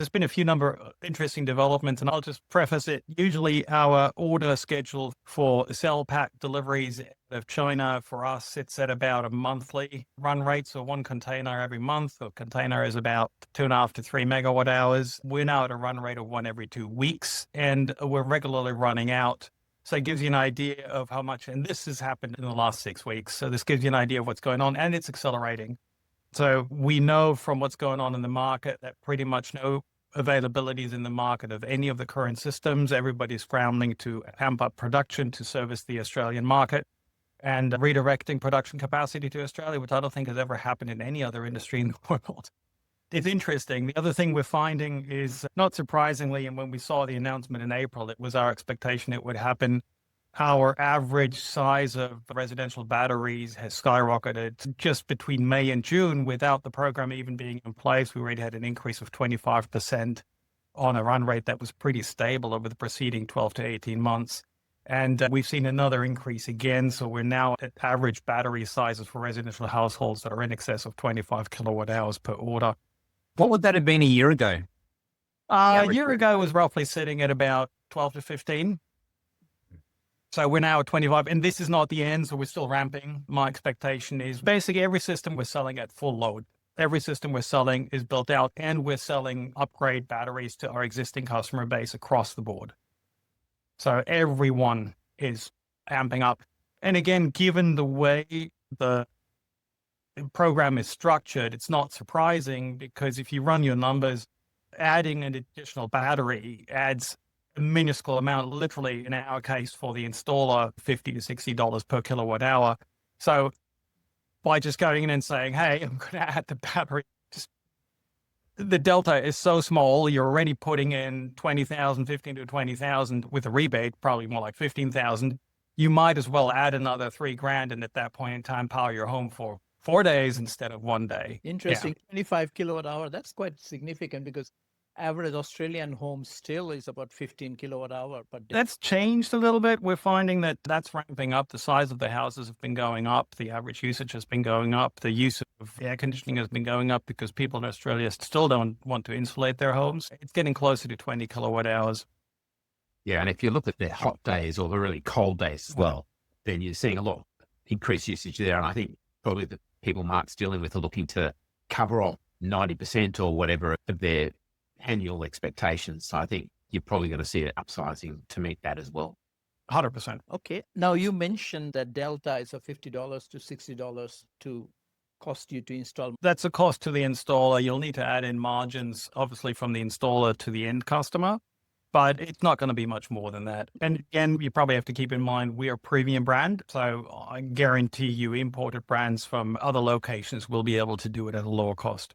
There's been a few number of interesting developments, and I'll just preface it. Usually our order schedule for cell pack deliveries of China for us sits at about a monthly run rate. So one container every month. A container is about 2.5 to 3 megawatt hours. We're now at a run rate of one every 2 weeks, and we're regularly running out. So it gives you an idea of how much, and this has happened in the last 6 weeks. So this gives you an idea of what's going on, and it's accelerating. So we know from what's going on in the market that pretty much no availabilities in the market of any of the current systems. Everybody's scrambling to amp up production to service the Australian market and redirecting production capacity to Australia, which I don't think has ever happened in any other industry in the world. It's interesting. The other thing we're finding is, not surprisingly, and when we saw the announcement in April, it was our expectation it would happen. Our average size of residential batteries has skyrocketed just between May and June without the program even being in place. We already had an increase of 25% on a run rate that was pretty stable over the preceding 12 to 18 months. And we've seen another increase again. So we're now at average battery sizes for residential households that are in excess of 25 kilowatt hours per order. What would that have been a year ago? A year ago was roughly sitting at about 12 to 15. So we're now at 25, and this is not the end, so we're still ramping. My expectation is basically every system we're selling at full load. Every system we're selling is built out, and we're selling upgrade batteries to our existing customer base across the board. So everyone is amping up. And again, given the way the program is structured, it's not surprising, because if you run your numbers, adding an additional battery adds a minuscule amount, literally in our case for the installer, $50 to $60 per kilowatt hour. So by just going in and saying, hey, I'm going to add the battery, the delta is so small, you're already putting in 20,000, 15 to 20,000 with a rebate, probably more like 15,000. You might as well add another $3,000 and at that point in time, power your home for 4 days instead of 1 day. Interesting. Yeah. 25 kilowatt hour. That's quite significant, because average Australian home still is about 15 kilowatt hour per day. That's changed a little bit. We're finding that that's ramping up. The size of the houses have been going up. The average usage has been going up. The use of air conditioning has been going up because people in Australia still don't want to insulate their homes. It's getting closer to 20 kilowatt hours. Yeah. And if you look at the hot days or the really cold days as well, then you're seeing a lot of increased usage there. And I think probably the people Mark's dealing with are looking to cover off 90% or whatever of their annual expectations. So I think you're probably going to see it upsizing to meet that as well. 100%. Okay. Now you mentioned that delta is of $50 to $60 to cost you to install. That's a cost to the installer. You'll need to add in margins, obviously, from the installer to the end customer, but it's not going to be much more than that. And again, you probably have to keep in mind, we are a premium brand. So I guarantee you imported brands from other locations will be able to do it at a lower cost.